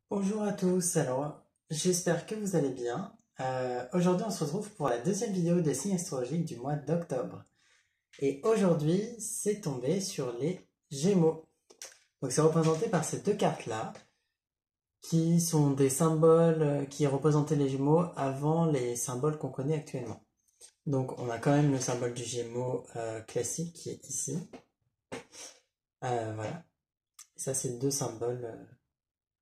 Bonjour à tous, alors j'espère que vous allez bien. Aujourd'hui on se retrouve pour la deuxième vidéo des signes astrologiques du mois d'octobre. Et aujourd'hui c'est tombé sur les Gémeaux. Donc c'est représenté par ces deux cartes-là, qui sont des symboles qui représentaient les Gémeaux avant les symboles qu'on connaît actuellement. Donc on a quand même le symbole du Gémeaux classique qui est ici. Voilà. Ça c'est deux symboles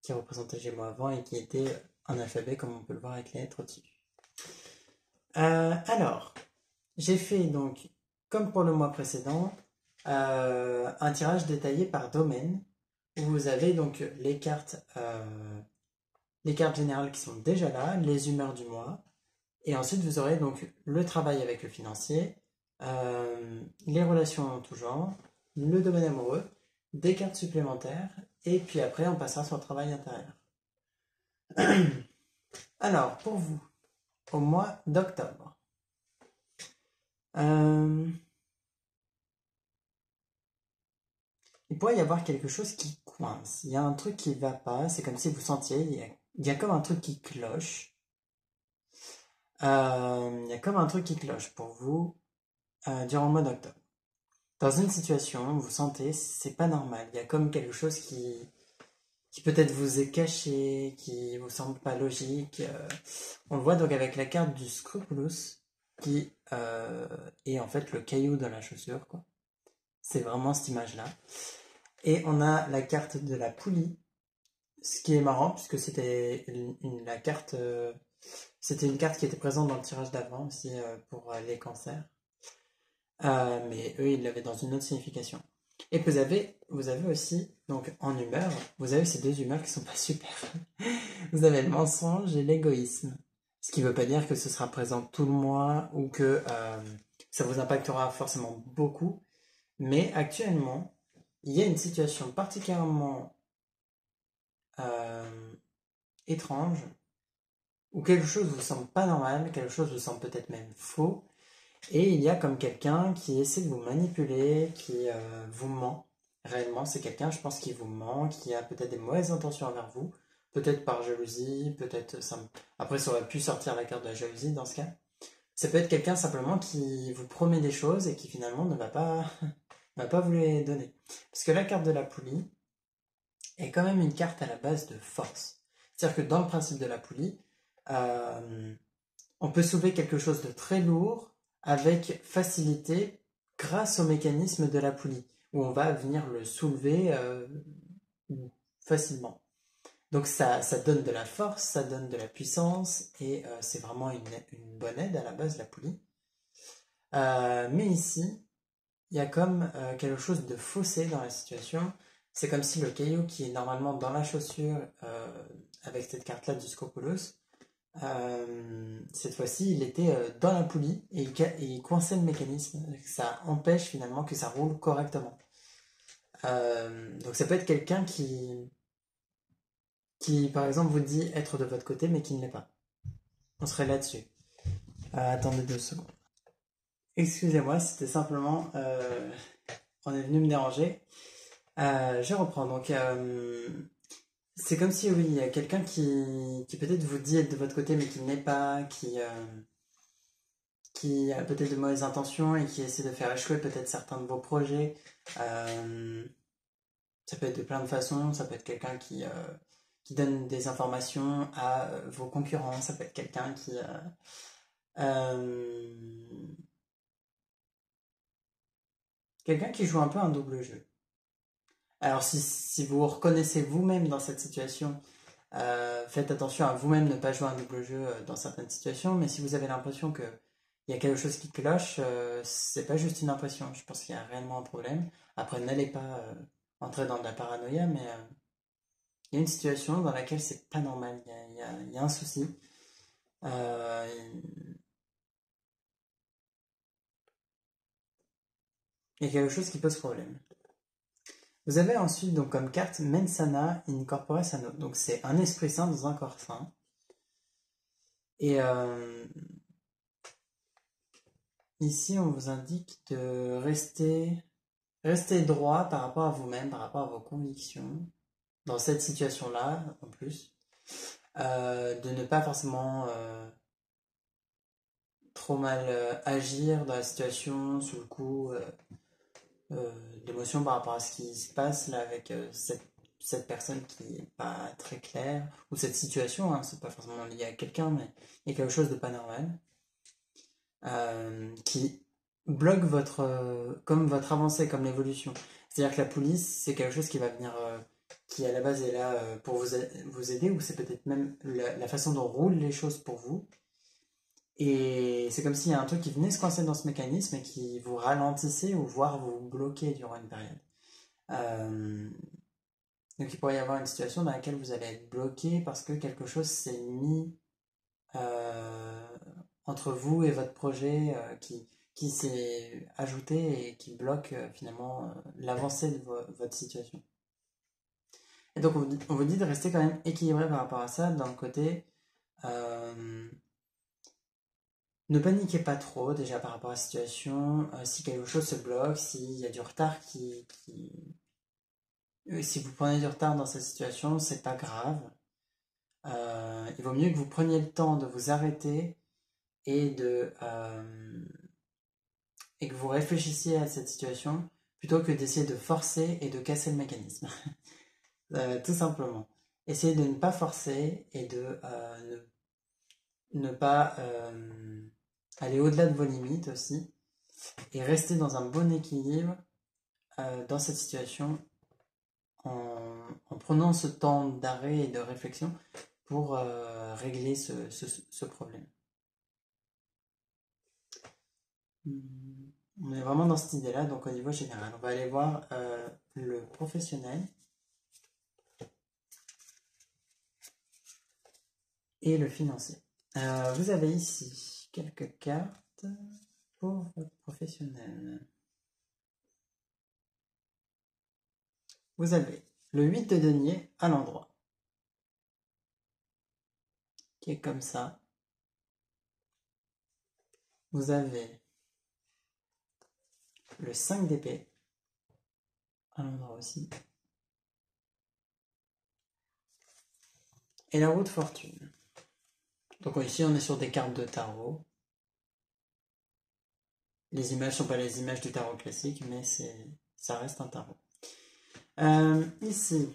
qui représentait Gémeaux avant et qui était un alphabet comme on peut le voir avec les lettres au-dessus. Alors, j'ai fait donc, comme pour le mois précédent, un tirage détaillé par domaine où vous avez donc les cartes générales qui sont déjà là, les humeurs du mois, et ensuite vous aurez donc le travail avec le financier, les relations en tout genre, le domaine amoureux, des cartes supplémentaires, et puis après on passera sur le travail intérieur. Alors, pour vous, au mois d'octobre, euh, il pourrait y avoir quelque chose qui coince. Il y a un truc qui va pas, c'est comme si vous sentiez, il y a comme un truc qui cloche. Il y a comme un truc qui cloche pour vous durant le mois d'octobre. Dans une situation, vous sentez, c'est pas normal. Il y a comme quelque chose qui peut-être vous est caché, qui vous semble pas logique. On le voit donc avec la carte du Scrupulous, qui est en fait le caillou dans la chaussure, quoi. C'est vraiment cette image-là. Et on a la carte de la poulie, ce qui est marrant puisque la carte, c'était une carte qui était présente dans le tirage d'avant aussi pour les cancers. Mais eux, ils l'avaient dans une autre signification. Et vous avez aussi, donc en humeur, vous avez ces deux humeurs qui sont pas super. Vous avez le mensonge et l'égoïsme. Ce qui ne veut pas dire que ce sera présent tout le mois ou que ça vous impactera forcément beaucoup. Mais actuellement, il y a une situation particulièrement euh, étrange où quelque chose vous semble pas normal, quelque chose vous semble peut-être même faux, et il y a comme quelqu'un qui essaie de vous manipuler, qui vous ment. Réellement, c'est quelqu'un, je pense, qui vous ment, qui a peut-être des mauvaises intentions envers vous, peut-être par jalousie, peut-être après ça aurait pu sortir la carte de la jalousie dans ce cas. Ça peut être quelqu'un simplement qui vous promet des choses et qui finalement ne va pas, ne va pas vous les donner. Parce que la carte de la poulie est quand même une carte à la base de force. C'est-à-dire que dans le principe de la poulie, euh, on peut soulever quelque chose de très lourd avec facilité grâce au mécanisme de la poulie, où on va venir le soulever facilement. Donc ça donne de la force, ça donne de la puissance, et c'est vraiment une bonne aide à la base, la poulie. Mais ici, il y a comme quelque chose de faussé dans la situation. C'est comme si le caillou qui est normalement dans la chaussure, avec cette carte-là du Scopulus, cette fois-ci, il était dans la poulie et il coinçait le mécanisme. Ça empêche finalement que ça roule correctement. Donc ça peut être quelqu'un qui, par exemple, vous dit être de votre côté, mais qui ne l'est pas. On serait là-dessus. Attendez 2 secondes. Excusez-moi, c'était simplement... on est venu me déranger. Je reprends. Donc, c'est comme si, oui, il y a quelqu'un qui peut-être vous dit être de votre côté, mais qui ne l'est pas, qui a peut-être de mauvaises intentions et qui essaie de faire échouer peut-être certains de vos projets. Euh, Ça peut être de plein de façons. Ça peut être quelqu'un qui donne des informations à vos concurrents. Ça peut être euh, quelqu'un qui joue un peu un double jeu. Alors si vous vous reconnaissez vous-même dans cette situation, faites attention à vous-même ne pas jouer un double jeu dans certaines situations, mais si vous avez l'impression que il y a quelque chose qui cloche, c'est pas juste une impression, je pense qu'il y a réellement un problème. Après, n'allez pas entrer dans de la paranoïa, mais il y a une situation dans laquelle c'est pas normal, il y a un souci. Euh, il y a quelque chose qui pose problème. Vous avez ensuite donc comme carte Mensana in corpore sano, donc c'est un esprit saint dans un corps sain. Et ici, on vous indique de rester droit par rapport à vous-même, par rapport à vos convictions, dans cette situation-là, en plus. de ne pas forcément trop mal agir dans la situation, sous le coup d'émotion par rapport à ce qui se passe là avec cette personne qui est pas très claire, ou cette situation, hein, c'est pas forcément lié à quelqu'un, mais il y a quelque chose de pas normal, qui bloque comme votre avancée, comme l'évolution. C'est-à-dire que la police, c'est quelque chose qui va venir, qui à la base est là pour vous aider, ou c'est peut-être même la façon dont roulent les choses pour vous. Et c'est comme s'il y a un truc qui venait se coincer dans ce mécanisme et qui vous ralentissait ou voire vous bloquait durant une période. Euh, donc il pourrait y avoir une situation dans laquelle vous allez être bloqué parce que quelque chose s'est mis euh, entre vous et votre projet qui s'est ajouté et qui bloque finalement l'avancée de votre situation. Et donc on vous dit de rester quand même équilibré par rapport à ça, dans le côté euh, ne paniquez pas trop déjà par rapport à la situation. Si quelque chose se bloque, s'il y a du retard si vous prenez du retard dans cette situation, c'est pas grave. Il vaut mieux que vous preniez le temps de vous arrêter et et que vous réfléchissiez à cette situation plutôt que d'essayer de forcer et de casser le mécanisme. Tout simplement. Essayez de ne pas forcer et de ne pas aller au-delà de vos limites aussi et rester dans un bon équilibre dans cette situation en prenant ce temps d'arrêt et de réflexion pour régler ce problème. On est vraiment dans cette idée-là, donc au niveau général. On va aller voir le professionnel et le financier. Vous avez ici quelques cartes pour votre professionnel. Vous avez le 8 de denier à l'endroit, qui est comme ça. Vous avez le 5 d'épée à l'endroit aussi. Et la roue de fortune. Donc ici on est sur des cartes de tarot. Les images ne sont pas les images du tarot classique, mais ça reste un tarot. Ici,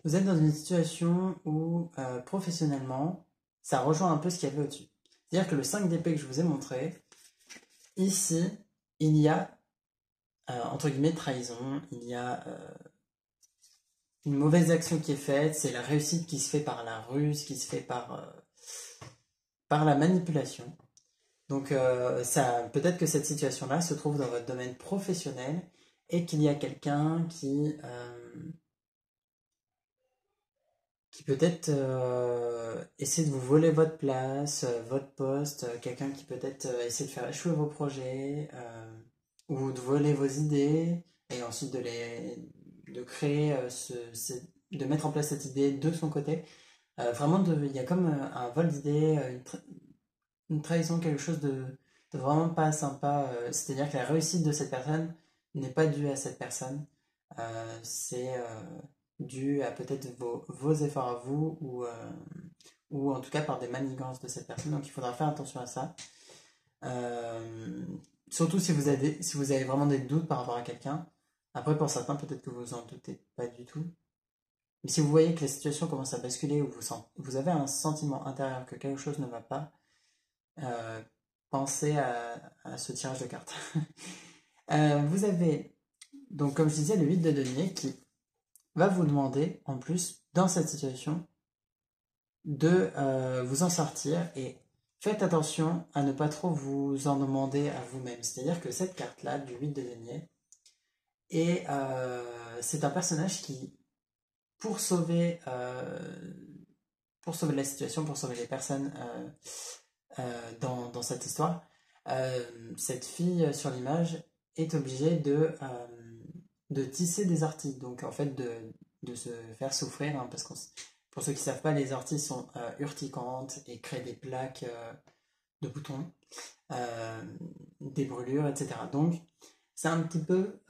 vous êtes dans une situation où professionnellement, ça rejoint un peu ce qu'il y avait au-dessus. C'est-à-dire que le 5 d'épée que je vous ai montré, ici, il y a, entre guillemets, trahison, il y a une mauvaise action qui est faite, c'est la réussite qui se fait par la ruse, qui se fait par la manipulation. Donc peut-être que cette situation-là se trouve dans votre domaine professionnel et qu'il y a quelqu'un qui peut-être essaie de vous voler votre place, votre poste, quelqu'un qui peut-être essaie de faire échouer vos projets ou de voler vos idées et ensuite de créer de mettre en place cette idée de son côté. Vraiment, il y a comme un vol d'idées, une trahison, quelque chose de vraiment pas sympa. C'est-à-dire que la réussite de cette personne n'est pas due à cette personne. C'est dû à peut-être vos efforts à vous ou en tout cas par des manigances de cette personne. Donc il faudra faire attention à ça. Surtout si vous avez vraiment des doutes par rapport à quelqu'un. Après, pour certains, peut-être que vous en doutez pas du tout. Mais si vous voyez que la situation commence à basculer ou vous avez un sentiment intérieur que quelque chose ne va pas, euh, pensez à ce tirage de cartes. Vous avez, donc comme je disais, le 8 de denier qui va vous demander, en plus, dans cette situation, de vous en sortir et faites attention à ne pas trop vous en demander à vous-même. C'est-à-dire que cette carte-là, du 8 de denier, c'est un personnage qui, pour sauver, pour sauver la situation, pour sauver les personnes dans cette histoire, cette fille sur l'image est obligée de tisser des orties, donc en fait de se faire souffrir, hein, parce que pour ceux qui ne savent pas, les orties sont urticantes et créent des plaques de boutons, euh, des brûlures, etc. Donc c'est un petit peu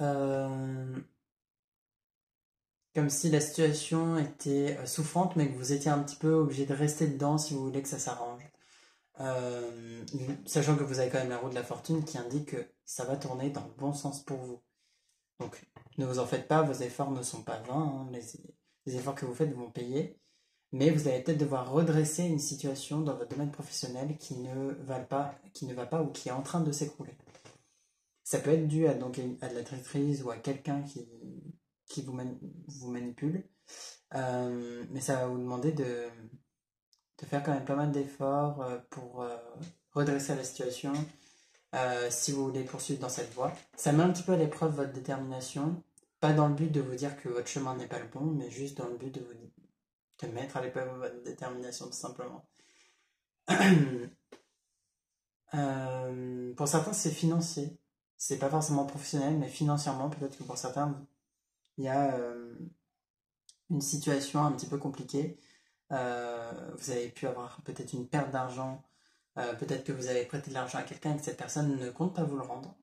comme si la situation était souffrante, mais que vous étiez un petit peu obligé de rester dedans si vous voulez que ça s'arrange. Euh, Sachant que vous avez quand même la roue de la fortune qui indique que ça va tourner dans le bon sens pour vous. Donc, ne vous en faites pas, vos efforts ne sont pas vains, hein, les efforts que vous faites vont payer, mais vous allez peut-être devoir redresser une situation dans votre domaine professionnel qui ne va pas ou qui est en train de s'écrouler. Ça peut être dû à de la traîtrise ou à quelqu'un qui vous manipule, mais ça va vous demander de faire quand même pas mal d'efforts pour redresser la situation si vous voulez poursuivre dans cette voie. Ça met un petit peu à l'épreuve votre détermination, pas dans le but de vous dire que votre chemin n'est pas le bon, mais juste dans le but de mettre à l'épreuve votre détermination tout simplement. Pour certains, c'est financier. C'est pas forcément professionnel, mais financièrement, peut-être que pour certains, il y a une situation un petit peu compliquée. Vous avez pu avoir peut-être une perte d'argent, peut-être que vous avez prêté de l'argent à quelqu'un et que cette personne ne compte pas vous le rendre.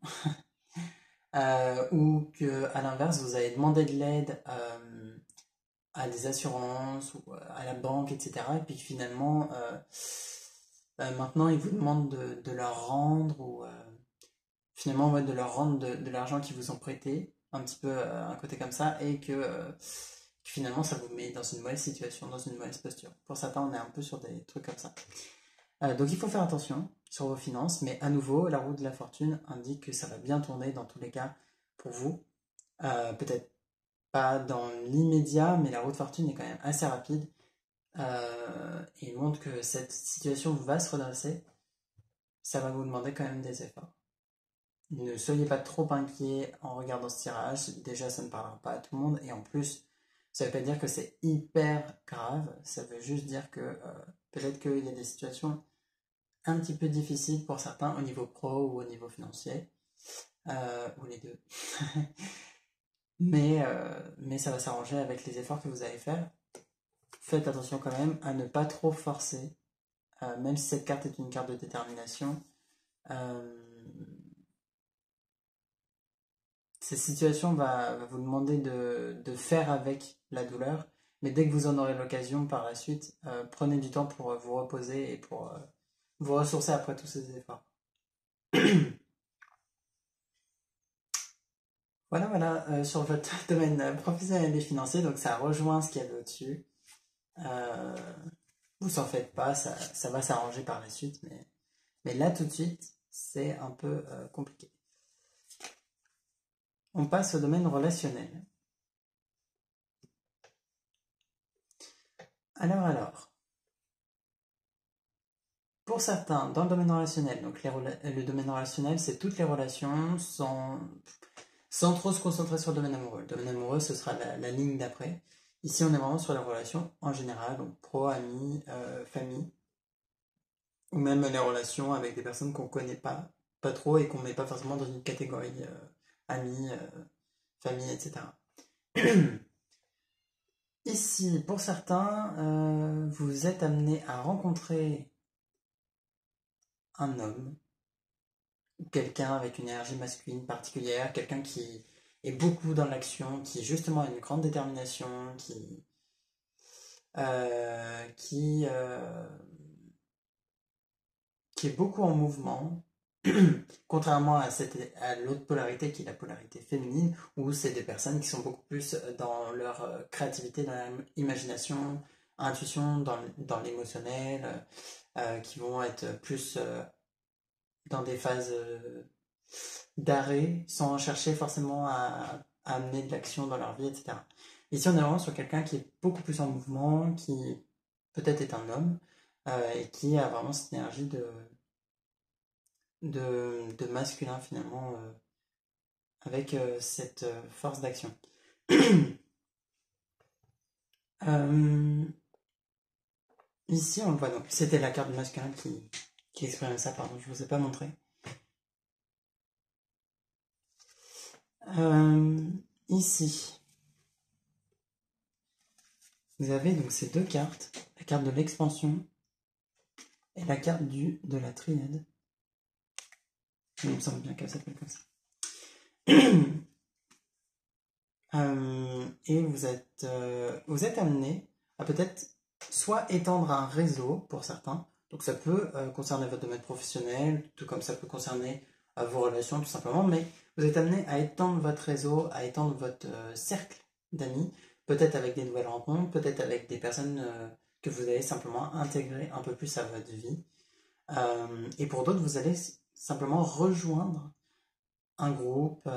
Ou que, à l'inverse, vous avez demandé de l'aide à des assurances ou à la banque, etc. Et puis finalement, maintenant, ils vous demandent de leur rendre ou finalement ouais, de leur rendre de l'argent qu'ils vous ont prêté, un petit peu un côté comme ça, et que finalement ça vous met dans une mauvaise situation, dans une mauvaise posture. Pour certains, on est un peu sur des trucs comme ça. Donc il faut faire attention sur vos finances, mais à nouveau, la roue de la fortune indique que ça va bien tourner dans tous les cas pour vous. Peut-être pas dans l'immédiat, mais la roue de fortune est quand même assez rapide et montre que cette situation va se redresser. Ça va vous demander quand même des efforts. Ne soyez pas trop inquiet en regardant ce tirage. Déjà, ça ne parlera pas à tout le monde. Et en plus, ça ne veut pas dire que c'est hyper grave. Ça veut juste dire que peut-être qu'il y a des situations un petit peu difficiles pour certains au niveau pro ou au niveau financier. Ou les deux. mais ça va s'arranger avec les efforts que vous allez faire. Faites attention quand même à ne pas trop forcer. Même si cette carte est une carte de détermination. Cette situation va vous demander de faire avec la douleur, mais dès que vous en aurez l'occasion par la suite, prenez du temps pour vous reposer et pour vous ressourcer après tous ces efforts. Voilà, voilà, sur votre domaine professionnel et financier, donc ça rejoint ce qu'il y avait au-dessus. Euh, vous en faites pas, ça va s'arranger par la suite, mais là tout de suite, c'est un peu compliqué. On passe au domaine relationnel. Alors. Pour certains, dans le domaine relationnel, donc le domaine relationnel, c'est toutes les relations sans trop se concentrer sur le domaine amoureux. Le domaine amoureux, ce sera la ligne d'après. Ici, on est vraiment sur les relations en général, donc pro, amis, famille, ou même les relations avec des personnes qu'on ne connaît pas trop et qu'on ne met pas forcément dans une catégorie amis, famille, etc. Ici, pour certains, vous êtes amené à rencontrer un homme, quelqu'un avec une énergie masculine particulière, quelqu'un qui est beaucoup dans l'action, qui justement a une grande détermination, euh, qui, euh, qui est beaucoup en mouvement, contrairement à l'autre polarité qui est la polarité féminine, où c'est des personnes qui sont beaucoup plus dans leur créativité, dans leur imagination, intuition, dans l'émotionnel, qui vont être plus dans des phases d'arrêt sans chercher forcément à amener de l'action dans leur vie, etc. Ici, on est vraiment sur quelqu'un qui est beaucoup plus en mouvement, qui peut-être est un homme, et qui a vraiment cette énergie de masculin finalement, avec cette force d'action. Ici, on le voit donc. C'était la carte du masculin qui exprimait ça, pardon, je ne vous ai pas montré. Ici, vous avez donc ces deux cartes, la carte de l'expansion et la carte de la triade. Il me semble bien qu'elle s'appelle comme ça. Et vous êtes amené à peut-être soit étendre un réseau pour certains, donc ça peut concerner votre domaine professionnel, tout comme ça peut concerner vos relations tout simplement, mais vous êtes amené à étendre votre réseau, à étendre votre cercle d'amis, peut-être avec des nouvelles rencontres, peut-être avec des personnes que vous allez simplement intégrer un peu plus à votre vie. Et pour d'autres, vous allez simplement rejoindre un groupe,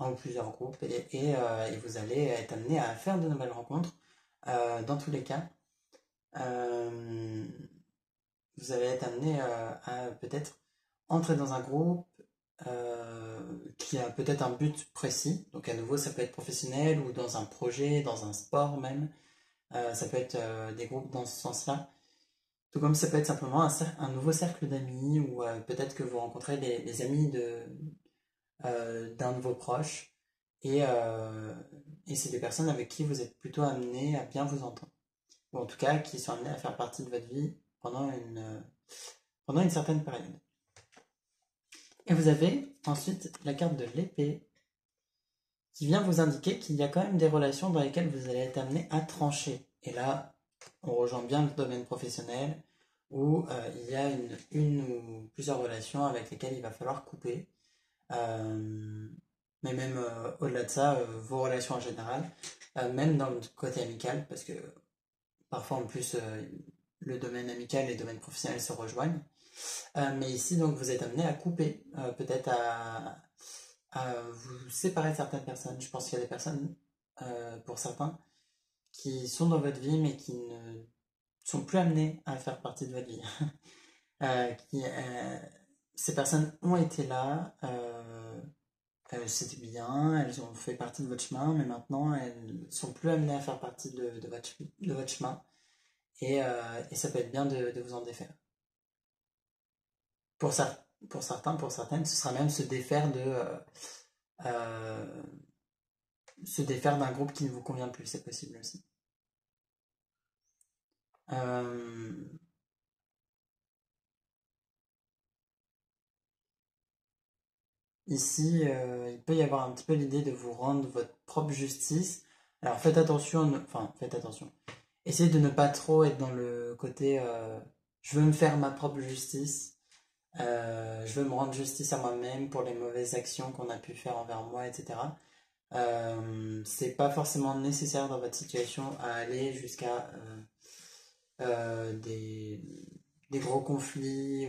un ou plusieurs groupes, et vous allez être amené à faire de nouvelles rencontres. Dans tous les cas, euh, vous allez être amené à peut-être entrer dans un groupe qui a peut-être un but précis. Donc à nouveau, ça peut être professionnel ou dans un projet, dans un sport même. Ça peut être des groupes dans ce sens-là. Tout comme ça peut être simplement un nouveau cercle d'amis ou peut-être que vous rencontrez les amis d'un de vos proches et c'est des personnes avec qui vous êtes plutôt amené à bien vous entendre. Ou en tout cas qui sont amenés à faire partie de votre vie pendant une certaine période. Et vous avez ensuite la carte de l'épée qui vient vous indiquer qu'il y a quand même des relations dans lesquelles vous allez être amené à trancher. Et là, on rejoint bien le domaine professionnel où il y a une ou plusieurs relations avec lesquelles il va falloir couper. Mais même au-delà de ça, vos relations en général, même dans le côté amical, parce que parfois en plus le domaine amical et le domaine professionnel se rejoignent. Mais ici, donc, vous êtes amené à couper, peut-être à vous séparer de certaines personnes. Je pense qu'il y a des personnes, pour certains, qui sont dans votre vie, mais qui ne sont plus amenées à faire partie de votre vie. Euh, qui, euh, Ces personnes ont été là, c'était bien, elles ont fait partie de votre chemin, mais maintenant, elles sont plus amenées à faire partie de votre chemin. Et ça peut être bien de vous en défaire. Pour, pour certains, pour certaines, ce sera même euh, se défaire d'un groupe qui ne vous convient plus, c'est possible aussi. Euh, Ici, il peut y avoir un petit peu l'idée de vous rendre votre propre justice. Alors faites attention, enfin faites attention. Essayez de ne pas trop être dans le côté je veux me faire ma propre justice, je veux me rendre justice à moi-même pour les mauvaises actions qu'on a pu faire envers moi, etc. C'est pas forcément nécessaire dans votre situation à aller jusqu'à des gros conflits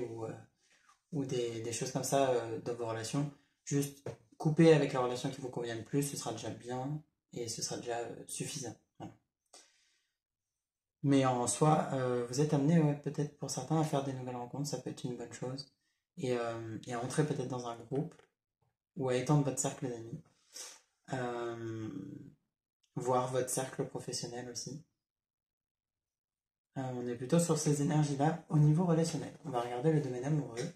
ou des choses comme ça dans vos relations. Juste couper avec la relation qui vous convient le plus, ce sera déjà bien et ce sera déjà suffisant. Voilà. Mais en soi, vous êtes amené ouais, peut-être pour certains à faire des nouvelles rencontres, ça peut être une bonne chose. Et à entrer peut-être dans un groupe ou à étendre votre cercle d'amis. Euh, Voir votre cercle professionnel aussi. On est plutôt sur ces énergies-là au niveau relationnel. On va regarder le domaine amoureux.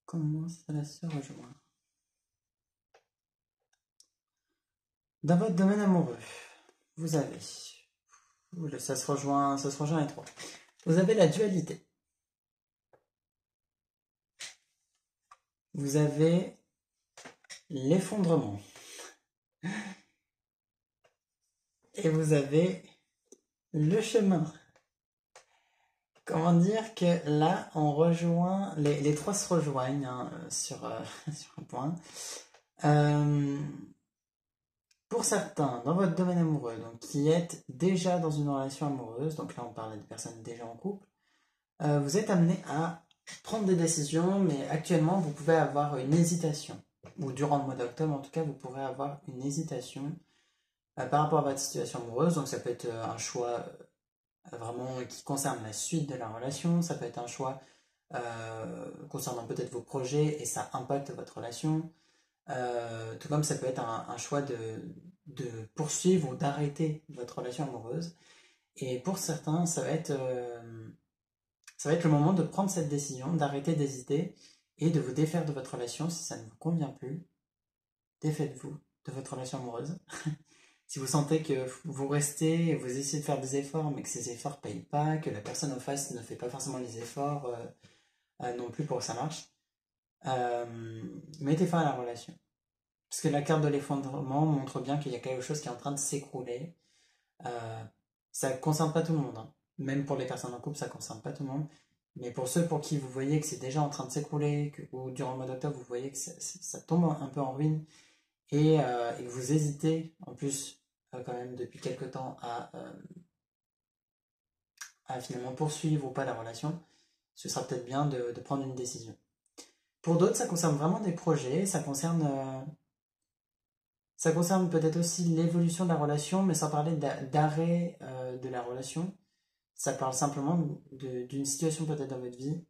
Comment cela se rejoint? Dans votre domaine amoureux, vous avez... ça se rejoint les trois. Vous avez la dualité. Vous avez l'effondrement. Et vous avez le chemin. Comment dire que là, on rejoint... Les trois se rejoignent hein, sur un point. Pour certains, dans votre domaine amoureux, donc qui êtes déjà dans une relation amoureuse, donc là on parle des personnes déjà en couple, vous êtes amené à prendre des décisions, mais actuellement vous pouvez avoir une hésitation, ou durant le mois d'octobre en tout cas, vous pourrez avoir une hésitation par rapport à votre situation amoureuse, donc ça peut être un choix vraiment qui concerne la suite de la relation, ça peut être un choix concernant peut-être vos projets et ça impacte votre relation. Tout comme ça peut être un choix de poursuivre ou d'arrêter votre relation amoureuse. Et pour certains, ça va être le moment de prendre cette décision, d'arrêter d'hésiter et de vous défaire de votre relation si ça ne vous convient plus. Défaites-vous de votre relation amoureuse. Si vous sentez que vous restez, vous essayez de faire des efforts, mais que ces efforts ne payent pas, que la personne en face ne fait pas forcément les efforts non plus pour que ça marche, Mettez fin à la relation. Parce que la carte de l'effondrement montre bien qu'il y a quelque chose qui est en train de s'écrouler. Euh, Ça ne concerne pas tout le monde, hein. Même pour les personnes en couple, ça ne concerne pas tout le monde. Mais pour ceux pour qui vous voyez que c'est déjà en train de s'écrouler, ou durant le mois d'octobre, vous voyez que ça tombe un peu en ruine, et que vous hésitez, en plus, quand même depuis quelque temps, à finalement poursuivre ou pas la relation, ce sera peut-être bien de prendre une décision. Pour d'autres, ça concerne vraiment des projets, ça concerne peut-être aussi l'évolution de la relation, mais sans parler d'arrêt de la relation. Ça parle simplement d'une situation peut-être dans votre vie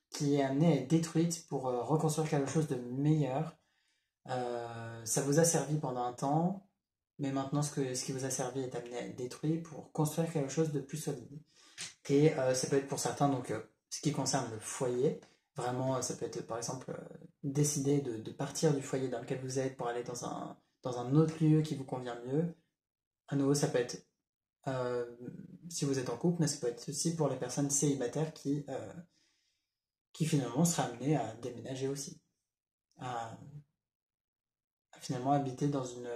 qui est amenée à être détruite pour reconstruire quelque chose de meilleur. Ça vous a servi pendant un temps, mais maintenant ce qui vous a servi est amené à être détruit pour construire quelque chose de plus solide. Et ça peut être pour certains, donc ce qui concerne le foyer, vraiment ça peut être par exemple décider de partir du foyer dans lequel vous êtes pour aller dans un autre lieu qui vous convient mieux. À nouveau, ça peut être euh, si vous êtes en couple, mais ça peut être aussi pour les personnes célibataires qui finalement seraient amenées à déménager aussi, à, à finalement habiter dans une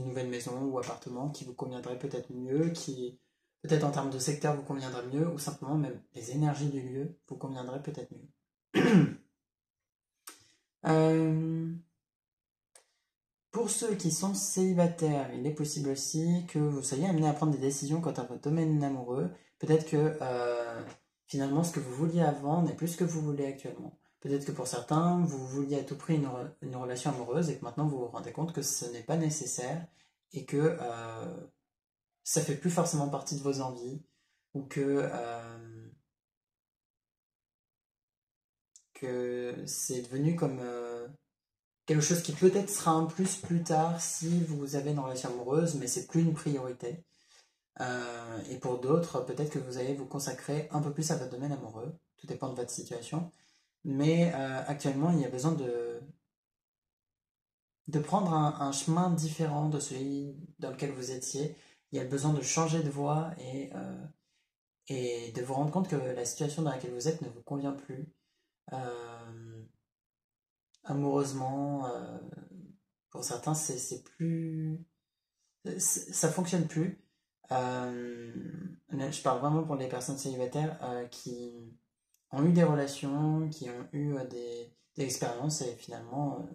nouvelle maison ou appartement qui vous conviendrait peut-être mieux, qui peut-être en termes de secteur vous conviendrait mieux, ou simplement même les énergies du lieu vous conviendraient peut-être mieux. Euh, pour ceux qui sont célibataires, il est possible aussi que vous soyez amené à prendre des décisions quant à votre domaine amoureux. Peut-être que finalement ce que vous vouliez avant n'est plus ce que vous voulez actuellement. Peut-être que pour certains, vous vouliez à tout prix une relation amoureuse et que maintenant vous vous rendez compte que ce n'est pas nécessaire et que ça fait plus forcément partie de vos envies ou que c'est devenu comme quelque chose qui peut-être sera un plus tard si vous avez une relation amoureuse, mais c'est plus une priorité. Et pour d'autres, peut-être que vous allez vous consacrer un peu plus à votre domaine amoureux. Tout dépend de votre situation. Mais actuellement, il y a besoin de prendre un chemin différent de celui dans lequel vous étiez. Il y a besoin de changer de voie et de vous rendre compte que la situation dans laquelle vous êtes ne vous convient plus. Euh, Amoureusement, pour certains, c'est plus. Ça fonctionne plus. Euh, je parle vraiment pour les personnes célibataires qui ont eu des relations, qui ont eu des expériences et finalement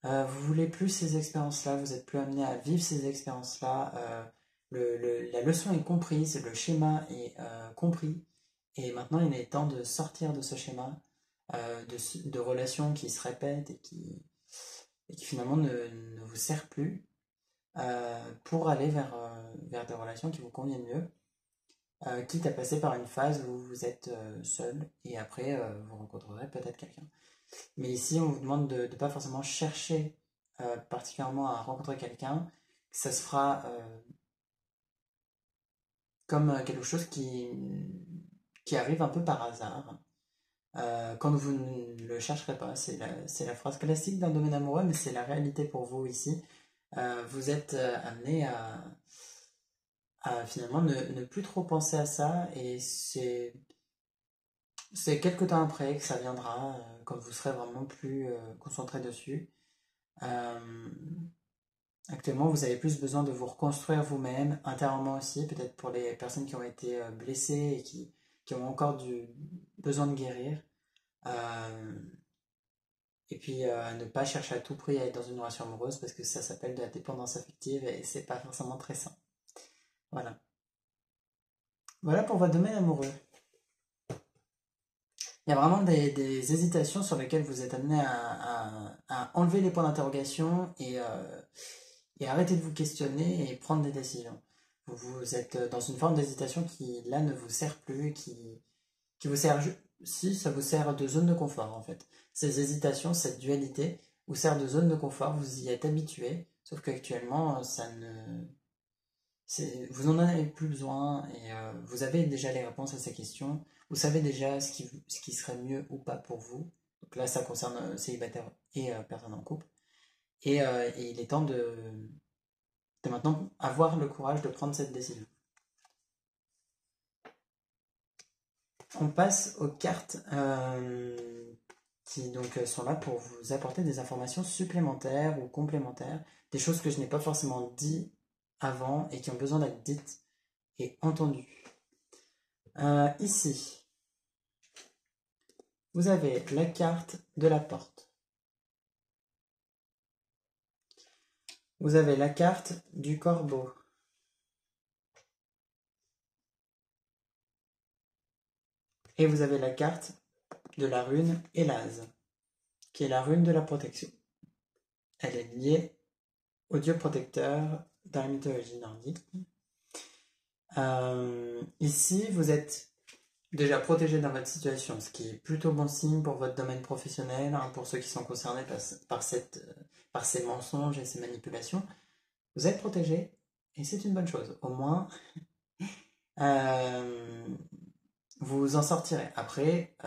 vous voulez plus ces expériences-là, vous êtes plus amené à vivre ces expériences-là. La leçon est comprise, le schéma est compris et maintenant il est temps de sortir de ce schéma de relations qui se répètent et qui finalement ne vous sert plus pour aller vers des relations qui vous conviennent mieux, quitte à passer par une phase où vous êtes seul et après vous rencontrerez peut-être quelqu'un. Mais ici, on vous demande de ne pas forcément chercher particulièrement à rencontrer quelqu'un. Ça se fera comme quelque chose qui arrive un peu par hasard. Quand vous ne le chercherez pas, c'est la phrase classique d'un domaine amoureux, mais c'est la réalité pour vous ici. Vous êtes amené à finalement ne plus trop penser à ça et c'est quelques temps après que ça viendra quand vous serez vraiment plus concentré dessus. Euh, Actuellement, vous avez plus besoin de vous reconstruire vous-même, intérieurement aussi, peut-être pour les personnes qui ont été blessées et qui ont encore besoin de guérir. Euh, et puis, ne pas chercher à tout prix à être dans une relation amoureuse parce que ça s'appelle de la dépendance affective et c'est pas forcément très sain. Voilà. Voilà pour votre domaine amoureux. Il y a vraiment des hésitations sur lesquelles vous êtes amené à enlever les points d'interrogation et arrêter de vous questionner et prendre des décisions. Vous êtes dans une forme d'hésitation qui, là, ne vous sert plus, qui vous sert, si, ça vous sert de zone de confort, en fait. Ces hésitations, cette dualité, vous sert de zone de confort, vous y êtes habitué, sauf qu'actuellement, vous n'en avez plus besoin et vous avez déjà les réponses à ces questions. Vous savez déjà ce qui serait mieux ou pas pour vous. Donc là, ça concerne célibataires et personnes en couple. Et il est temps de maintenant avoir le courage de prendre cette décision. on passe aux cartes qui donc sont là pour vous apporter des informations supplémentaires ou complémentaires, des choses que je n'ai pas forcément dit avant et qui ont besoin d'être dites et entendues. Ici, vous avez la carte de la porte. Vous avez la carte du corbeau. Et vous avez la carte de la rune Elaz, qui est la rune de la protection. Elle est liée au dieu protecteur dans la mythologie nordique. Ici, vous êtes déjà protégé dans votre situation, ce qui est plutôt bon signe pour votre domaine professionnel, hein, pour ceux qui sont concernés par ces mensonges et ces manipulations. Vous êtes protégé et c'est une bonne chose. Au moins, vous en sortirez. Après,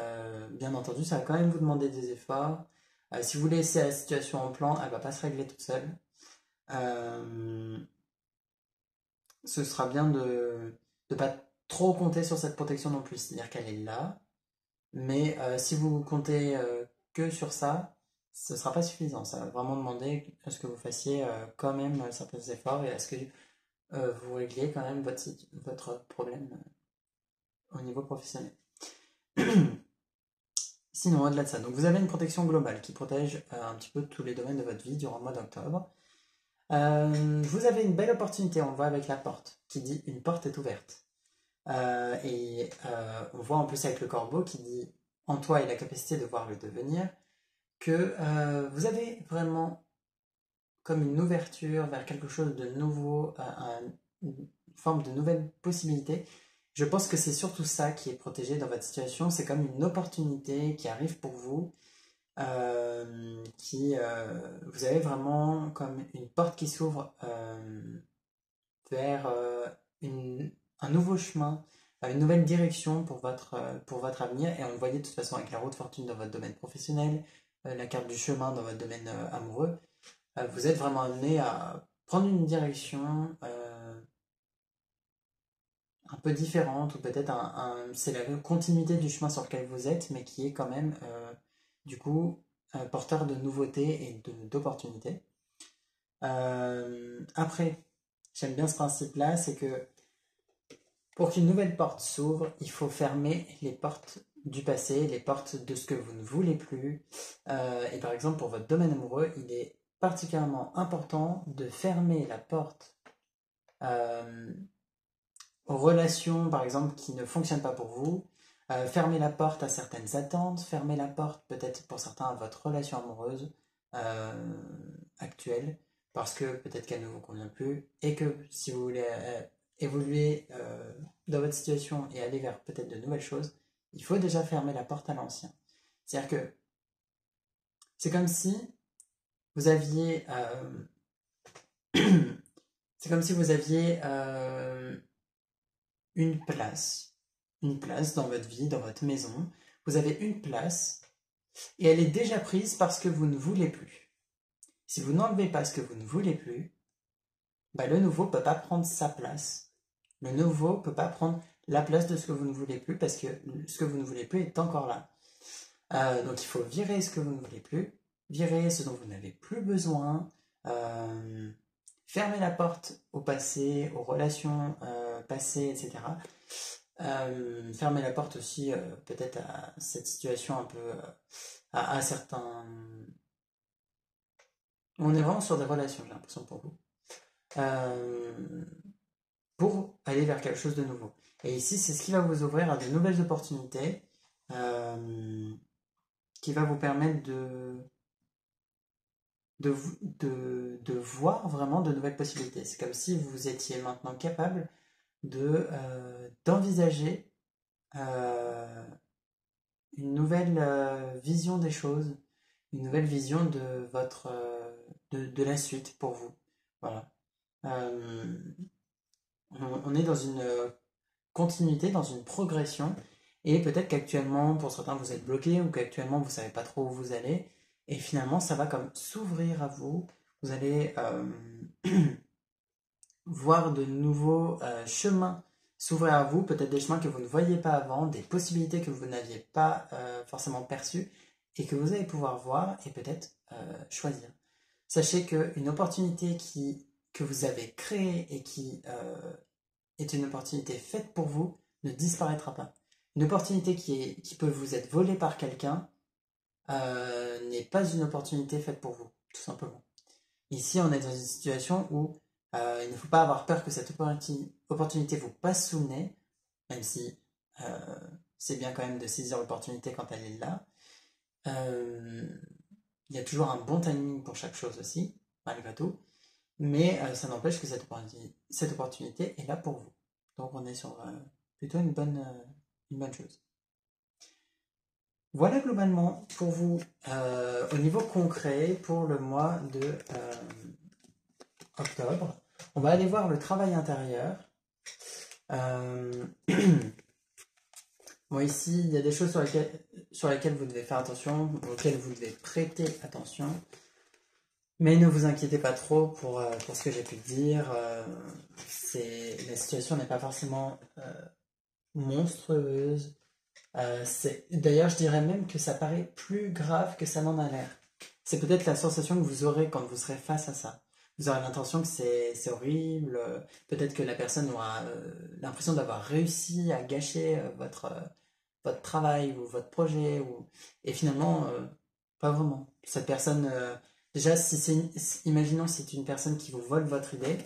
bien entendu, ça va quand même vous demander des efforts. Si vous laissez la situation en plan, elle ne va pas se régler toute seule. Ce sera bien de ne pas trop compter sur cette protection non plus. C'est-à-dire qu'elle est là, mais si vous comptez que sur ça, ce ne sera pas suffisant. Ça va vraiment demander à ce que vous fassiez quand même certains efforts et à ce que vous régliez quand même votre problème au niveau professionnel. Sinon, au-delà de ça, donc vous avez une protection globale qui protège un petit peu tous les domaines de votre vie durant le mois d'octobre. Vous avez une belle opportunité, on voit avec la porte, qui dit une porte est ouverte. On voit en plus avec le corbeau qui dit en toi et la capacité de voir le devenir, que vous avez vraiment comme une ouverture vers quelque chose de nouveau, une forme de nouvelle possibilité. Je pense que c'est surtout ça qui est protégé dans votre situation, c'est comme une opportunité qui arrive pour vous, vous avez vraiment comme une porte qui s'ouvre vers un nouveau chemin, une nouvelle direction pour votre avenir. Et on le voyait de toute façon avec la roue de fortune dans votre domaine professionnel, la carte du chemin dans votre domaine amoureux. Vous êtes vraiment amené à prendre une direction un peu différente, ou peut-être c'est la continuité du chemin sur lequel vous êtes, mais qui est quand même du coup porteur de nouveautés et d'opportunités. Après, j'aime bien ce principe-là, c'est que pour qu'une nouvelle porte s'ouvre, il faut fermer les portes du passé, les portes de ce que vous ne voulez plus. Et par exemple, pour votre domaine amoureux, il est particulièrement important de fermer la porte aux relations, par exemple, qui ne fonctionnent pas pour vous. Fermer la porte à certaines attentes, fermer la porte peut-être pour certains à votre relation amoureuse actuelle, parce que peut-être qu'elle ne vous convient plus, et que si vous voulez évoluer dans votre situation et aller vers peut-être de nouvelles choses, il faut déjà fermer la porte à l'ancien. C'est-à-dire que c'est comme si vous aviez c'est comme si vous aviez une place dans votre vie, dans votre maison. Vous avez une place et elle est déjà prise parce que vous ne voulez plus. Si vous n'enlevez pas ce que vous ne voulez plus, bah, le nouveau ne peut pas prendre sa place. Le nouveau ne peut pas prendre la place de ce que vous ne voulez plus parce que ce que vous ne voulez plus est encore là. Donc il faut virer ce que vous ne voulez plus, virer ce dont vous n'avez plus besoin, fermer la porte au passé, aux relations passées, etc. Fermer la porte aussi peut-être à cette situation un peu à certains. On est vraiment sur des relations, j'ai l'impression pour vous. Pour aller vers quelque chose de nouveau. Et ici, c'est ce qui va vous ouvrir à de nouvelles opportunités, qui va vous permettre de voir vraiment de nouvelles possibilités. C'est comme si vous étiez maintenant capable d'envisager une nouvelle vision des choses, une nouvelle vision de la suite pour vous. Voilà. On est dans une continuité, dans une progression, et peut-être qu'actuellement, pour certains, vous êtes bloqué, ou qu'actuellement, vous ne savez pas trop où vous allez, et finalement, ça va comme s'ouvrir à vous. Vous allez voir de nouveaux chemins s'ouvrir à vous, peut-être des chemins que vous ne voyiez pas avant, des possibilités que vous n'aviez pas forcément perçues et que vous allez pouvoir voir et peut-être choisir. Sachez qu'une opportunité que vous avez créée et qui est une opportunité faite pour vous ne disparaîtra pas. Une opportunité qui peut vous être volée par quelqu'un n'est pas une opportunité faite pour vous, tout simplement. Ici, on est dans une situation où il ne faut pas avoir peur que cette opportunité vous passe sous le nez, même si c'est bien quand même de saisir l'opportunité quand elle est là. Il y a toujours un bon timing pour chaque chose aussi, malgré tout, mais ça n'empêche que cette opportunité est là pour vous. Donc on est sur plutôt une bonne chose. Voilà globalement pour vous au niveau concret pour le mois de octobre. On va aller voir le travail intérieur. Bon, ici, il y a des choses sur lesquelles vous devez faire attention, auxquelles vous devez prêter attention. Mais ne vous inquiétez pas trop pour ce que j'ai pu dire. La situation n'est pas forcément monstrueuse. D'ailleurs, je dirais même que ça paraît plus grave que ça n'en a l'air. C'est peut-être la sensation que vous aurez quand vous serez face à ça. Vous aurez l'impression que c'est horrible. Peut-être que la personne aura l'impression d'avoir réussi à gâcher votre travail ou votre projet. Et finalement, pas vraiment. Cette personne, déjà, imaginons que c'est une personne qui vous vole votre idée.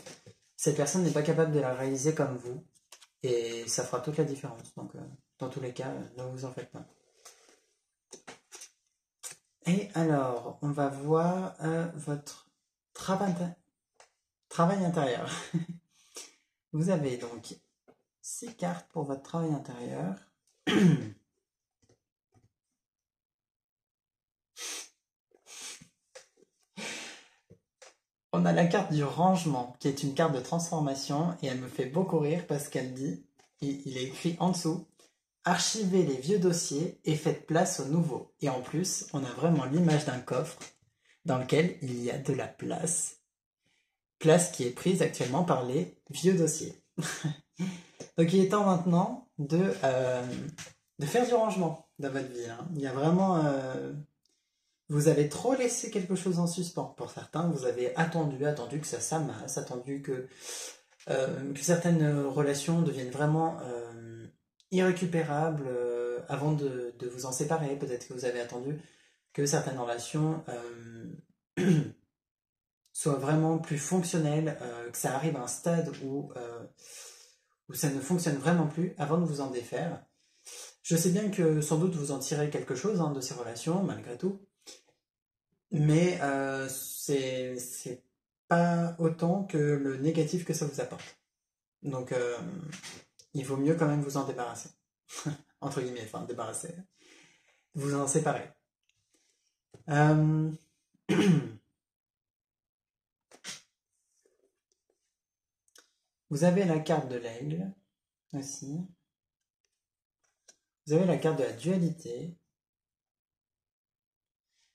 Cette personne n'est pas capable de la réaliser comme vous. Et ça fera toute la différence. Donc, dans tous les cas, ne vous en faites pas. Et alors, on va voir votre travail intérieur. Vous avez donc 6 cartes pour votre travail intérieur. On a la carte du rangement, qui est une carte de transformation, et elle me fait beaucoup rire parce qu'elle dit, il est écrit en dessous, archivez les vieux dossiers et faites place aux nouveaux. Et en plus, on a vraiment l'image d'un coffre dans lequel il y a de la place. Place qui est prise actuellement par les vieux dossiers. Donc il est temps maintenant de faire du rangement dans votre vie. Hein. Il y a vraiment... vous avez trop laissé quelque chose en suspens. Pour certains, vous avez attendu que ça s'amasse, attendu que certaines relations deviennent vraiment irrécupérables avant de vous en séparer. Peut-être que vous avez attendu que certaines relations soient vraiment plus fonctionnelles, que ça arrive à un stade où ça ne fonctionne vraiment plus avant de vous en défaire. Je sais bien que sans doute vous en tirez quelque chose de ces relations, malgré tout. Mais c'est pas autant que le négatif que ça vous apporte. Donc il vaut mieux quand même vous en débarrasser. Entre guillemets, enfin débarrasser. Vous en séparer. Vous avez la carte de l'aigle aussi. Vous avez la carte de la dualité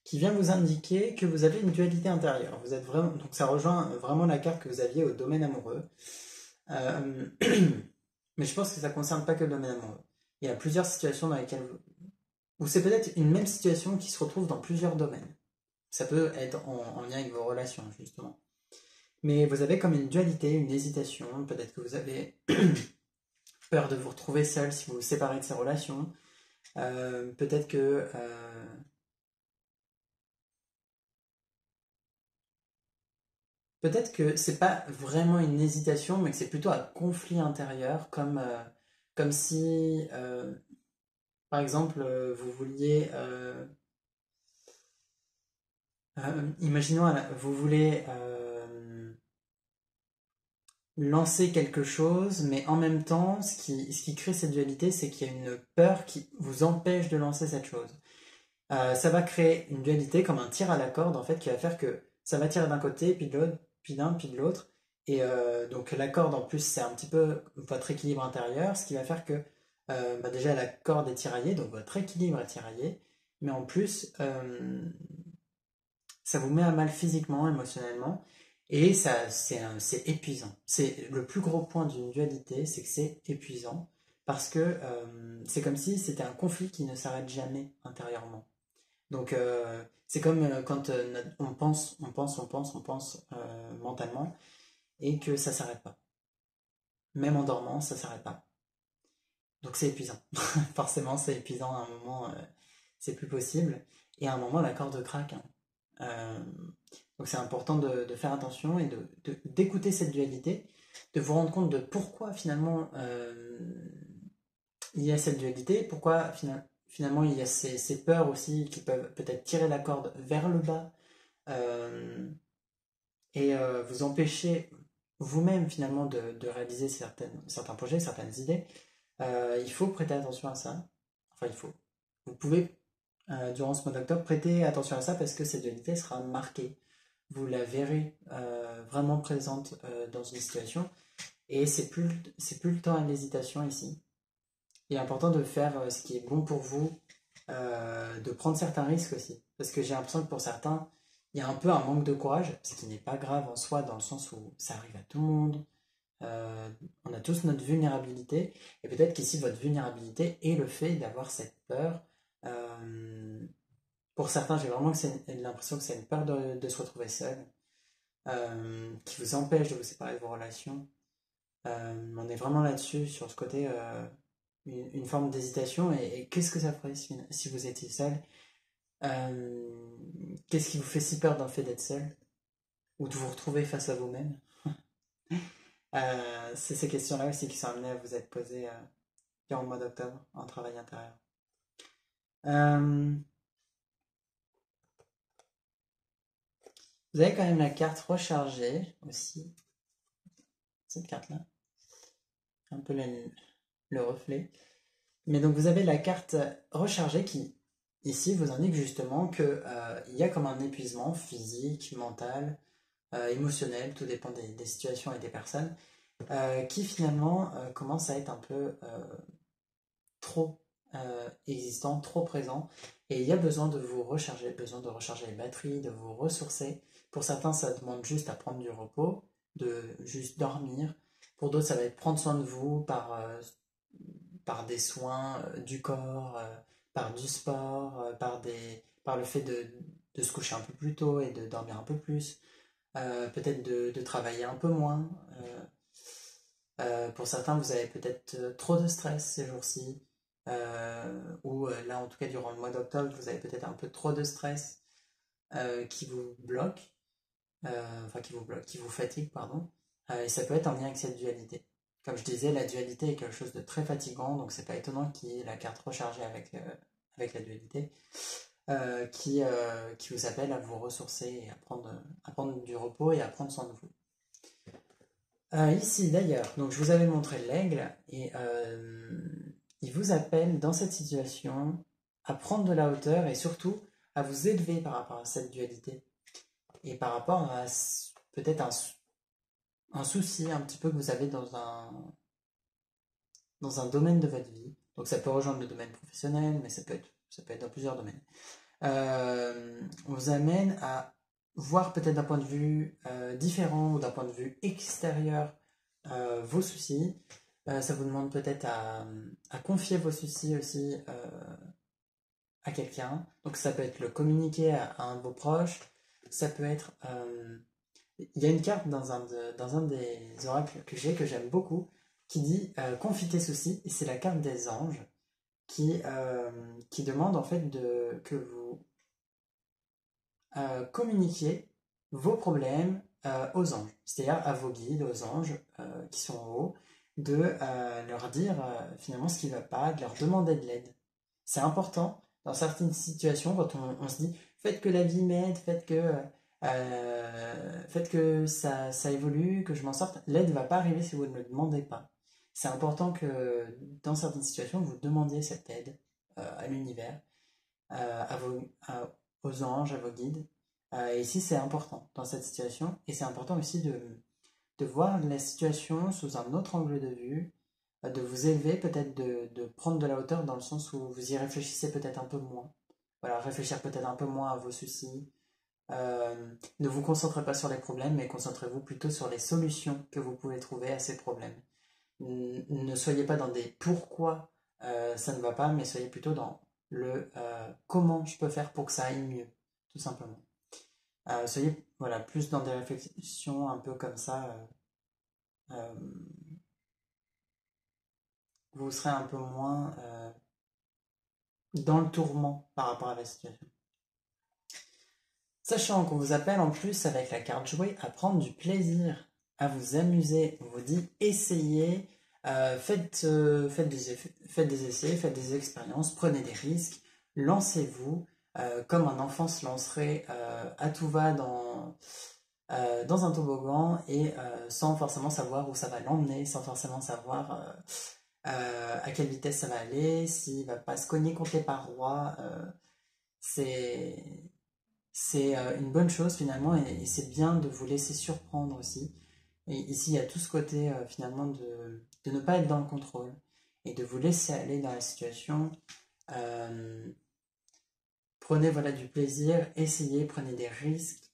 qui vient vous indiquer que vous avez une dualité intérieure. Vous êtes vraiment, donc ça rejoint vraiment la carte que vous aviez au domaine amoureux. Mais je pense que ça ne concerne pas que le domaine amoureux. Il y a plusieurs situations dans lesquelles ou c'est peut-être une même situation qui se retrouve dans plusieurs domaines. Ça peut être en lien avec vos relations, justement. Mais vous avez comme une dualité, une hésitation. Peut-être que vous avez peur de vous retrouver seul si vous vous séparez de ces relations. Peut-être que... peut-être que c'est pas vraiment une hésitation, mais que c'est plutôt un conflit intérieur, comme si, par exemple, vous vouliez... imaginons, vous voulez lancer quelque chose, mais en même temps, ce qui crée cette dualité, c'est qu'il y a une peur qui vous empêche de lancer cette chose. Ça va créer une dualité comme un tir à la corde, en fait, qui va faire que ça va tirer d'un côté, puis de l'autre, puis d'un, puis de l'autre. Et donc la corde, en plus, c'est un petit peu votre équilibre intérieur, ce qui va faire que déjà la corde est tiraillée, donc votre équilibre est tiraillé, mais en plus, ça vous met à mal physiquement, émotionnellement. Et ça, c'est épuisant. C'est le plus gros point d'une dualité, c'est que c'est épuisant parce que c'est comme si c'était un conflit qui ne s'arrête jamais intérieurement. Donc c'est comme quand on pense mentalement et que ça s'arrête pas. Même en dormant, ça s'arrête pas. Donc c'est épuisant. Forcément, c'est épuisant à un moment, c'est plus possible. Et à un moment, la corde craque, hein. Euh, donc c'est important de faire attention et d'écouter cette dualité, de vous rendre compte de pourquoi finalement il y a cette dualité, pourquoi finalement il y a ces peurs aussi qui peuvent peut-être tirer la corde vers le bas euh, et vous empêcher vous-même finalement de réaliser certains projets, certaines idées. Il faut prêter attention à ça. Enfin, il faut. Vous pouvez, durant ce mois d'octobre, prêter attention à ça parce que cette dualité sera marquée. Vous la verrez vraiment présente dans une situation. Et c'est plus le temps à l'hésitation ici. Il est important de faire ce qui est bon pour vous, de prendre certains risques aussi. Parce que j'ai l'impression que pour certains, il y a un peu un manque de courage, ce qui n'est pas grave en soi, dans le sens où ça arrive à tout le monde. Euh, on a tous notre vulnérabilité, et peut-être qu'ici, votre vulnérabilité est le fait d'avoir cette peur. Euh, pour certains, j'ai vraiment l'impression que c'est une peur de se retrouver seul, qui vous empêche de vous séparer de vos relations. On est vraiment là-dessus, sur ce côté, une forme d'hésitation, et qu'est-ce que ça ferait si vous étiez seul? Qu'est-ce qui vous fait si peur dans le fait d'être seul, ou de vous retrouver face à vous-même? C'est ces questions-là aussi qui sont amenées à vous être posées durant le mois d'octobre en travail intérieur. Euh, vous avez quand même la carte rechargée aussi, cette carte-là, un peu le reflet. Mais donc vous avez la carte rechargée qui, ici, vous indique justement que il y a comme un épuisement physique, mental, émotionnel, tout dépend des situations et des personnes, qui finalement commence à être un peu trop existant, trop présent, et il y a besoin de vous recharger, besoin de recharger les batteries, de vous ressourcer. Pour certains, ça demande juste à prendre du repos, de juste dormir. Pour d'autres, ça va être prendre soin de vous par des soins du corps, par du sport, par le fait de se coucher un peu plus tôt et de dormir un peu plus, peut-être de travailler un peu moins. Pour certains, vous avez peut-être trop de stress ces jours-ci, ou là, en tout cas, durant le mois d'octobre, vous avez peut-être un peu trop de stress qui vous bloque, enfin qui vous fatigue, pardon, et ça peut être en lien avec cette dualité. Comme je disais, la dualité est quelque chose de très fatigant, donc c'est pas étonnant qu'il y ait la carte rechargée avec la dualité, qui vous appelle à vous ressourcer et à prendre du repos et à prendre soin de vous. Ici d'ailleurs, donc je vous avais montré l'aigle et il vous appelle dans cette situation à prendre de la hauteur et surtout à vous élever par rapport à cette dualité et par rapport à peut-être un souci un petit peu que vous avez dans un domaine de votre vie. Donc ça peut rejoindre le domaine professionnel, mais ça peut être dans plusieurs domaines. On vous amène à voir peut-être d'un point de vue différent ou d'un point de vue extérieur vos soucis. Ça vous demande peut-être à confier vos soucis aussi à quelqu'un. Donc ça peut être le communiquer à un de vos proches. Ça peut être... il y a une carte dans un des oracles que j'ai, que j'aime beaucoup, qui dit confie tes soucis, et c'est la carte des anges qui demande en fait que vous communiquiez vos problèmes aux anges, c'est-à-dire à vos guides, aux anges qui sont en haut, de leur dire finalement ce qui ne va pas, de leur demander de l'aide. C'est important dans certaines situations quand on se dit faites que la vie m'aide, faites que ça évolue, que je m'en sorte. L'aide ne va pas arriver si vous ne le demandez pas. C'est important que dans certaines situations vous demandiez cette aide à l'univers, aux anges, à vos guides. Et ici, c'est important dans cette situation. Et c'est important aussi de voir la situation sous un autre angle de vue, de vous élever, peut-être de prendre de la hauteur dans le sens où vous y réfléchissez peut-être un peu moins. Voilà, réfléchir peut-être un peu moins à vos soucis, Ne vous concentrez pas sur les problèmes, mais concentrez-vous plutôt sur les solutions que vous pouvez trouver à ces problèmes. Ne soyez pas dans des pourquoi ça ne va pas, mais soyez plutôt dans le comment je peux faire pour que ça aille mieux, tout simplement. Soyez voilà, plus dans des réflexions un peu comme ça. Euh, vous serez un peu moins dans le tourment par rapport à la situation. Sachant qu'on vous appelle en plus avec la carte jouée à prendre du plaisir, à vous amuser, on vous dit essayez, faites des essais, faites des expériences, prenez des risques, lancez-vous comme un enfant se lancerait à tout va dans un toboggan et sans forcément savoir où ça va l'emmener, sans forcément savoir à quelle vitesse ça va aller, s'il va pas se cogner contre les parois. C'est une bonne chose finalement et c'est bien de vous laisser surprendre aussi. Et ici, il y a tout ce côté finalement de ne pas être dans le contrôle et de vous laisser aller dans la situation. Euh, Prenez voilà, du plaisir, essayez, prenez des risques.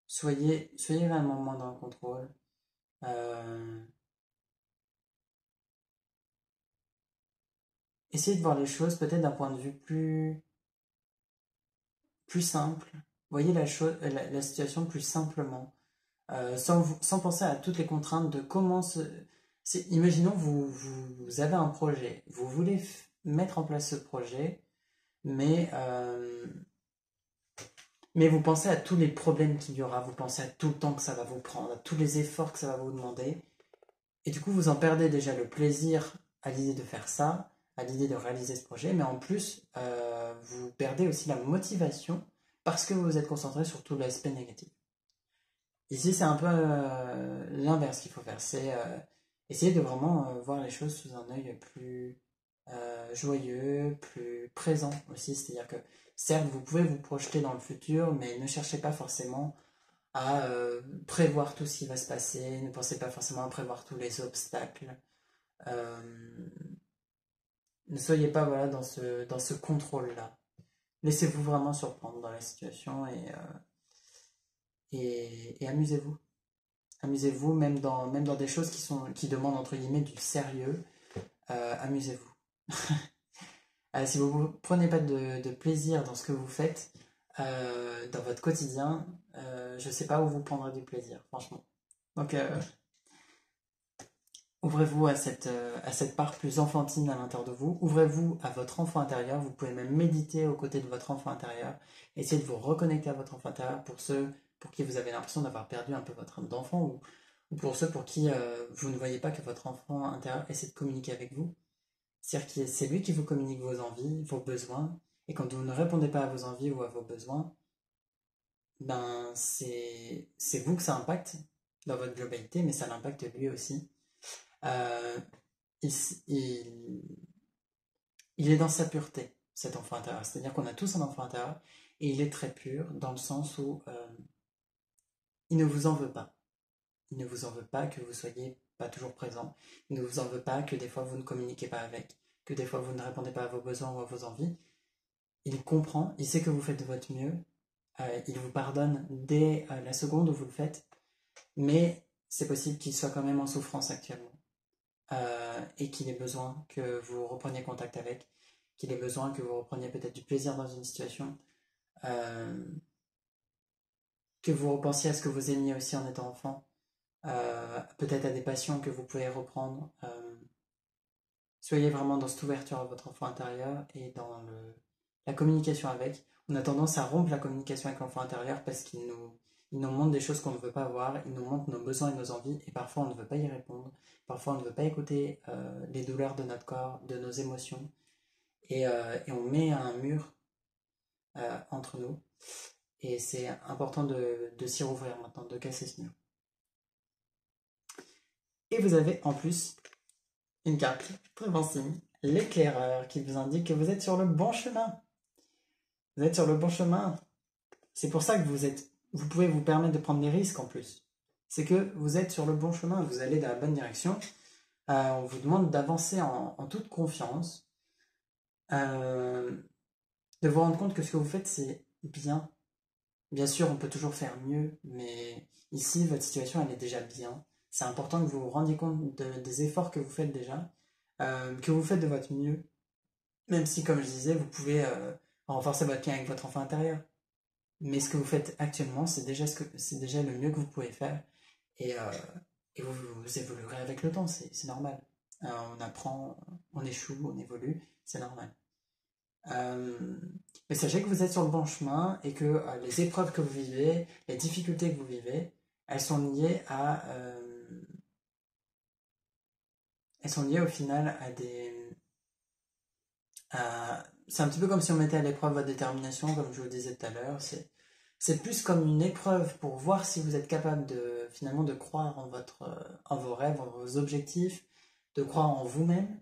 Soyez vraiment moins dans le contrôle. Euh, Essayez de voir les choses peut-être d'un point de vue plus simple. Voyez la situation plus simplement. Sans penser à toutes les contraintes de comment se... Imaginons, vous avez un projet, vous voulez mettre en place ce projet, mais, mais vous pensez à tous les problèmes qu'il y aura, vous pensez à tout le temps que ça va vous prendre, à tous les efforts que ça va vous demander, et du coup vous en perdez déjà le plaisir à l'idée de faire ça, à l'idée de réaliser ce projet, mais en plus vous perdez aussi la motivation parce que vous vous êtes concentré sur tout l'aspect négatif. Ici, c'est un peu l'inverse qu'il faut faire. C'est essayer de vraiment voir les choses sous un œil plus joyeux, plus présent aussi. C'est-à-dire que, certes, vous pouvez vous projeter dans le futur, mais ne cherchez pas forcément à prévoir tout ce qui va se passer. Ne pensez pas forcément à prévoir tous les obstacles. Euh, Ne soyez pas voilà, dans ce contrôle-là. Laissez-vous vraiment surprendre dans la situation et amusez-vous. Amusez-vous, même dans des choses qui demandent entre guillemets du sérieux. Amusez-vous. Si vous ne prenez pas de plaisir dans ce que vous faites, dans votre quotidien, je ne sais pas où vous prendrez du plaisir, franchement. Donc, ouvrez-vous à cette part plus enfantine à l'intérieur de vous. Ouvrez-vous à votre enfant intérieur. Vous pouvez même méditer aux côtés de votre enfant intérieur. Essayez de vous reconnecter à votre enfant intérieur pour ceux pour qui vous avez l'impression d'avoir perdu un peu votre âme d'enfant ou pour ceux pour qui vous ne voyez pas que votre enfant intérieur essaie de communiquer avec vous. C'est-à-dire que c'est lui qui vous communique vos envies, vos besoins. Et quand vous ne répondez pas à vos envies ou à vos besoins, ben c'est vous que ça impacte dans votre globalité, mais ça l'impacte lui aussi. Euh, il, il, il est dans sa pureté, cet enfant intérieur. C'est-à-dire qu'on a tous un enfant intérieur et il est très pur dans le sens où il ne vous en veut pas. Il ne vous en veut pas que vous soyez pas toujours présent. Il ne vous en veut pas que des fois vous ne communiquez pas avec, que des fois vous ne répondez pas à vos besoins ou à vos envies. Il comprend, il sait que vous faites de votre mieux. Il vous pardonne dès la seconde où vous le faites. Mais c'est possible qu'il soit quand même en souffrance actuellement. Et qu'il ait besoin que vous repreniez contact avec, qu'il ait besoin que vous repreniez peut-être du plaisir dans une situation, euh, que vous repensiez à ce que vous aimiez aussi en étant enfant, peut-être à des passions que vous pouvez reprendre. Soyez vraiment dans cette ouverture à votre enfant intérieur et dans la communication avec. On a tendance à rompre la communication avec l'enfant intérieur parce il nous montre des choses qu'on ne veut pas voir, il nous montre nos besoins et nos envies et parfois on ne veut pas y répondre, parfois on ne veut pas écouter les douleurs de notre corps, de nos émotions et on met un mur entre nous et c'est important de s'y rouvrir maintenant, de casser ce mur. Et vous avez en plus une carte, très bon signe, l'éclaireur qui vous indique que vous êtes sur le bon chemin. Vous êtes sur le bon chemin. C'est pour ça que vous pouvez vous permettre de prendre des risques en plus. C'est que vous êtes sur le bon chemin, vous allez dans la bonne direction. On vous demande d'avancer en toute confiance, de de vous rendre compte que ce que vous faites, c'est bien. Bien sûr, on peut toujours faire mieux, mais ici, votre situation, elle est déjà bien. C'est important que vous vous rendiez compte des efforts que vous faites déjà, que vous faites de votre mieux, même si, comme je disais, vous pouvez renforcer votre lien avec votre enfant intérieur. Mais ce que vous faites actuellement, c'est déjà le mieux que vous pouvez faire. Et, euh, et vous évoluerez avec le temps, c'est normal. On apprend, on échoue, on évolue, c'est normal. Euh, mais sachez que vous êtes sur le bon chemin et que les épreuves que vous vivez, les difficultés que vous vivez, elles sont liées elles sont liées au final à c'est un petit peu comme si on mettait à l'épreuve votre détermination, comme je vous disais tout à l'heure. C'est plus comme une épreuve pour voir si vous êtes capable de finalement de croire en vos rêves, en vos objectifs, de croire en vous-même.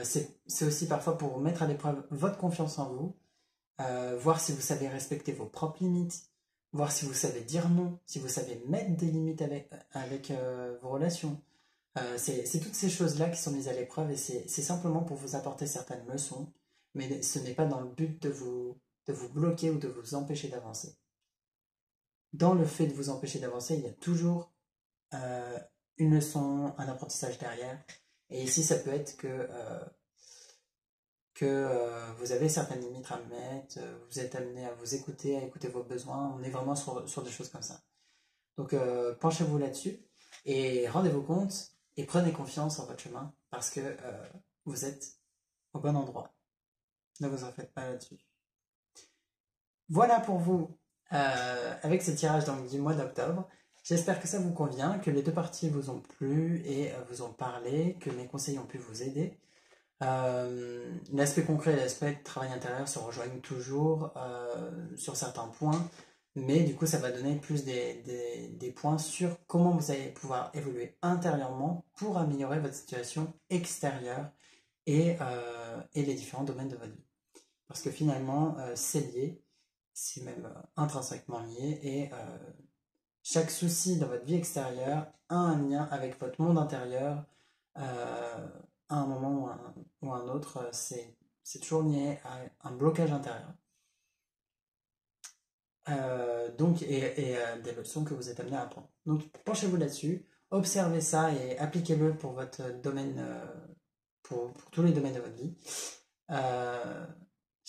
C'est aussi parfois pour mettre à l'épreuve votre confiance en vous, voir si vous savez respecter vos propres limites, voir si vous savez dire non, si vous savez mettre des limites avec vos relations. C'est toutes ces choses-là qui sont mises à l'épreuve et c'est simplement pour vous apporter certaines leçons, mais ce n'est pas dans le but de vous bloquer ou de vous empêcher d'avancer. Dans le fait de vous empêcher d'avancer, il y a toujours euh, une leçon, un apprentissage derrière. Et ici, ça peut être que vous avez certaines limites à mettre, vous êtes amené à vous écouter, à écouter vos besoins. On est vraiment sur des choses comme ça. Donc, penchez-vous là-dessus et rendez-vous compte et prenez confiance en votre chemin parce que vous êtes au bon endroit. Ne vous en faites pas là-dessus. Voilà pour vous avec ce tirage donc, du mois d'octobre. J'espère que ça vous convient, que les deux parties vous ont plu et vous ont parlé, que mes conseils ont pu vous aider. L'aspect concret et l'aspect travail intérieur se rejoignent toujours sur certains points, mais du coup ça va donner plus des points sur comment vous allez pouvoir évoluer intérieurement pour améliorer votre situation extérieure et les différents domaines de votre vie. Parce que finalement c'est lié, c'est même intrinsèquement lié et chaque souci dans votre vie extérieure a un lien avec votre monde intérieur à un moment ou un autre. C'est toujours lié à un blocage intérieur. Donc, des leçons que vous êtes amené à apprendre. Donc, penchez-vous là-dessus, observez ça et appliquez-le pour votre domaine, pour tous les domaines de votre vie. Euh,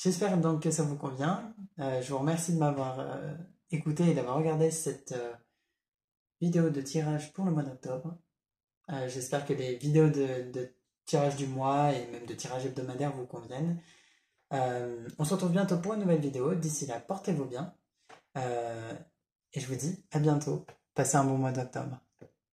J'espère donc que ça vous convient. Je vous remercie de m'avoir écouté et d'avoir regardé cette vidéo de tirage pour le mois d'octobre. J'espère que les vidéos de tirage du mois et même de tirage hebdomadaire vous conviennent. On se retrouve bientôt pour une nouvelle vidéo. D'ici là, portez-vous bien. Et je vous dis à bientôt. Passez un bon mois d'octobre.